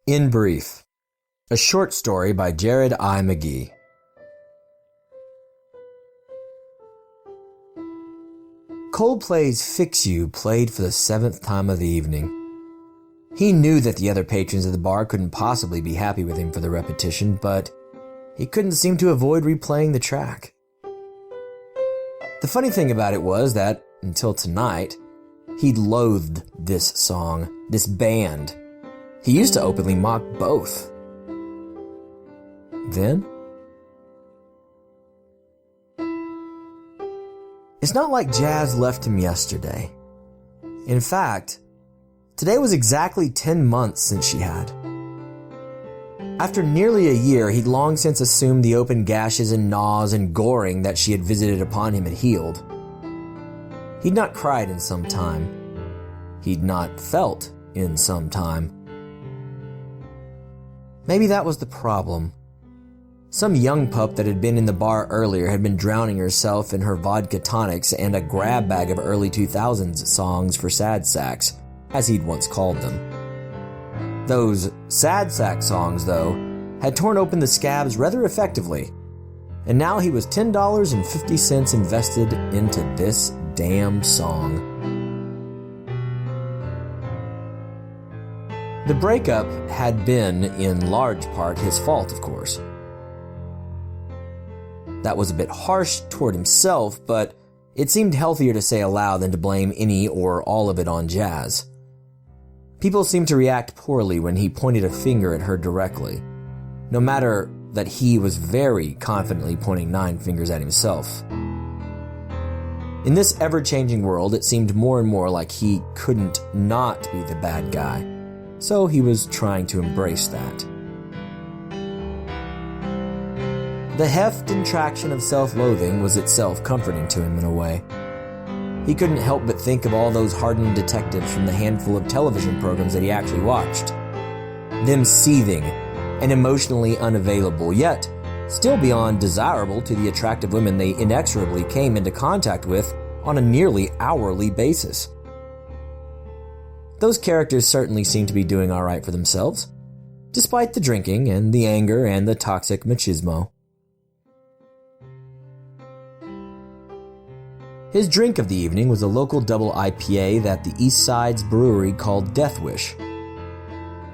In Brief, a short story by Jared I. McGee. Coldplay's Fix You played for the 7th time of the evening. He knew that the other patrons of the bar couldn't possibly be happy with him for the repetition, but he couldn't seem to avoid replaying the track. The funny thing about it was that, until tonight, he'd loathed this song, this band. He used to openly mock both. Then, it's not like jazz left him yesterday. In fact, today was exactly 10 months since she had. After nearly a year, he'd long since assumed the open gashes and gnaws and goring that she had visited upon him had healed. He'd not cried in some time. He'd not felt in some time. Maybe that was the problem. Some young pup that had been in the bar earlier had been drowning herself in her vodka tonics and a grab bag of early 2000s songs for sad sacks, as he'd once called them. Those sad sack songs, though, had torn open the scabs rather effectively, and now he was $10.50 invested into this damn song. The breakup had been, in large part, his fault, of course. That was a bit harsh toward himself, but it seemed healthier to say aloud than to blame any or all of it on Jazz. People seemed to react poorly when he pointed a finger at her directly, no matter that he was very confidently pointing 9 fingers at himself. In this ever-changing world, it seemed more and more like he couldn't not be the bad guy. So he was trying to embrace that. The heft and traction of self-loathing was itself comforting to him in a way. He couldn't help but think of all those hardened detectives from the handful of television programs that he actually watched. Them seething and emotionally unavailable, yet still beyond desirable to the attractive women they inexorably came into contact with on a nearly hourly basis. Those characters certainly seemed to be doing all right for themselves, despite the drinking and the anger and the toxic machismo. His drink of the evening was a local double IPA that the East Side's brewery called Death Wish.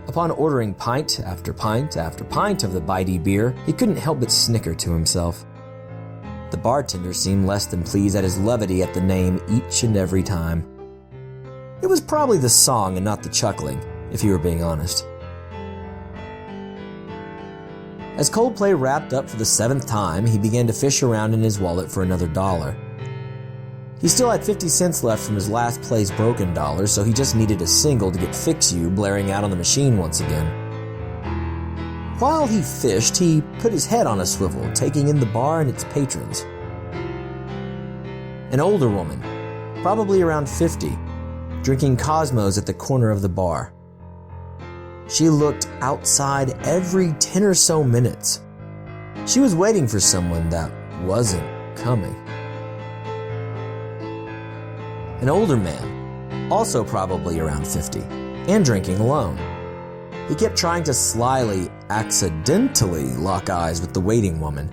Upon ordering pint after pint after pint of the bitey beer, he couldn't help but snicker to himself. The bartender seemed less than pleased at his levity at the name each and every time. It was probably the song and not the chuckling, if you were being honest. As Coldplay wrapped up for the 7th time, he began to fish around in his wallet for another $1. He still had 50 cents left from his last play's broken $1, so he just needed a single to get Fix You blaring out on the machine once again. While he fished, he put his head on a swivel, taking in the bar and its patrons. An older woman, probably around 50, drinking Cosmos at the corner of the bar. She looked outside every 10 or so minutes. She was waiting for someone that wasn't coming. An older man, also probably around 50, and drinking alone. He kept trying to slyly, accidentally lock eyes with the waiting woman.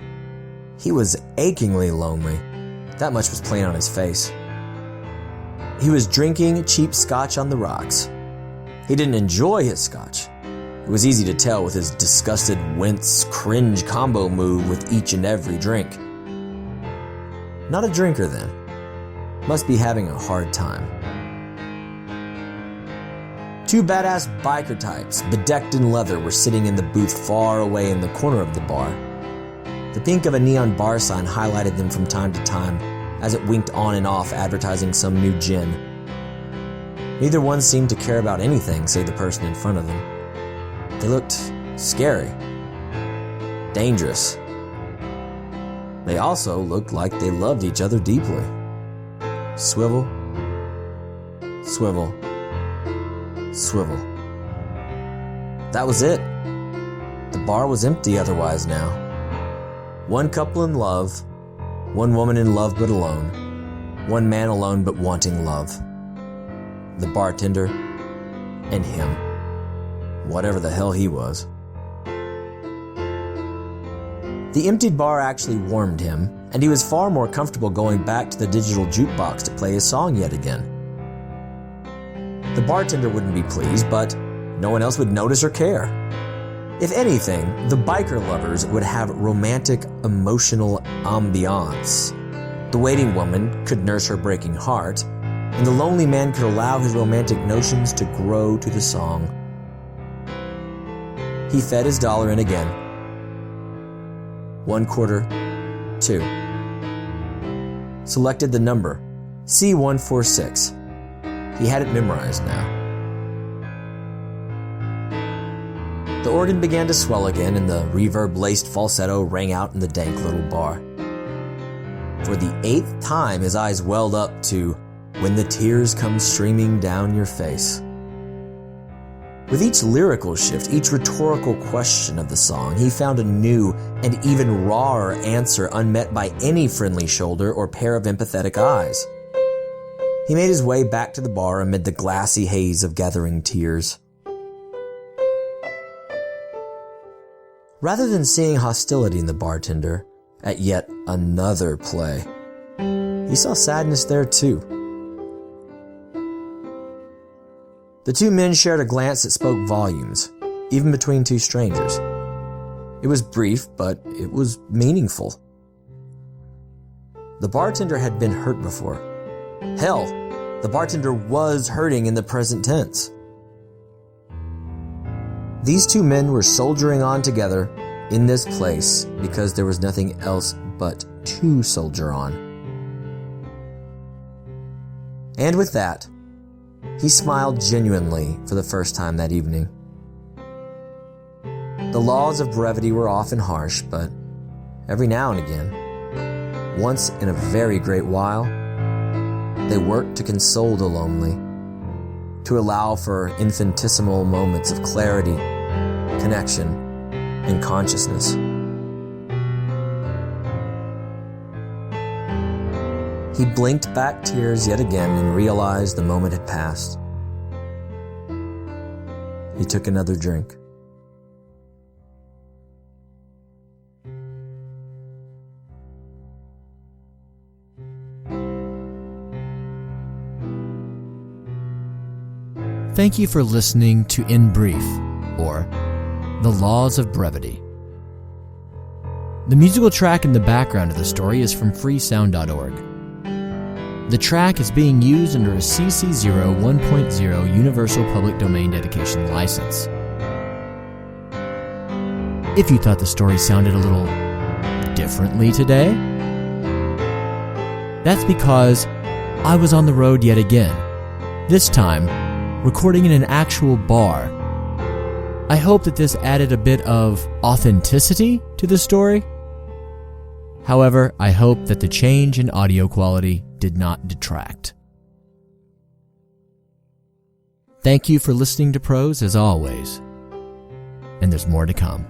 He was achingly lonely. That much was plain on his face. He was drinking cheap scotch on the rocks. He didn't enjoy his scotch. It was easy to tell with his disgusted wince cringe combo move with each and every drink. Not a drinker then. Must be having a hard time. 2 badass biker types, bedecked in leather, were sitting in the booth far away in the corner of the bar. The pink of a neon bar sign highlighted them from time to time, as it winked on and off advertising some new gin. Neither one seemed to care about anything save the person in front of them. They looked scary. Dangerous. They also looked like they loved each other deeply. Swivel. Swivel. Swivel. That was it. The bar was empty otherwise now. One couple in love, one woman in love but alone, one man alone but wanting love. The bartender and him. whatever the hell he was. The emptied bar actually warmed him, and he was far more comfortable going back to the digital jukebox to play his song yet again. The bartender wouldn't be pleased, but no one else would notice or care. If anything, the biker lovers would have romantic, emotional ambiance. The waiting woman could nurse her breaking heart, and the lonely man could allow his romantic notions to grow to the song. He fed his dollar in again. 1 quarter, 2. Selected the number, C146. He had it memorized now. The organ began to swell again, and the reverb-laced falsetto rang out in the dank little bar. For the 8th time, his eyes welled up to "When the Tears Come Streaming Down Your Face." With each lyrical shift, each rhetorical question of the song, he found a new and even rawer answer unmet by any friendly shoulder or pair of empathetic eyes. He made his way back to the bar amid the glassy haze of gathering tears. Rather than seeing hostility in the bartender at yet another play, he saw sadness there too. The two men shared a glance that spoke volumes, even between two strangers. It was brief, but it was meaningful. The bartender had been hurt before. Hell, the bartender was hurting in the present tense. These two men were soldiering on together in this place because there was nothing else but to soldier on. And with that, he smiled genuinely for the first time that evening. The laws of brevity were often harsh, but every now and again, once in a very great while, they worked to console the lonely, to allow for infinitesimal moments of clarity, connection, and consciousness. He blinked back tears yet again and realized the moment had passed. He took another drink. Thank you for listening to In Brief, or The Laws of Brevity. The musical track in the background of the story is from freesound.org. The track is being used under a CC 0 1.0 Universal Public Domain Dedication license. If you thought the story sounded a little differently today, that's because I was on the road yet again, this time recording in an actual bar. I hope that this added a bit of authenticity to the story. However, I hope that the change in audio quality did not detract. Thank you for listening to Prose as always, and there's more to come.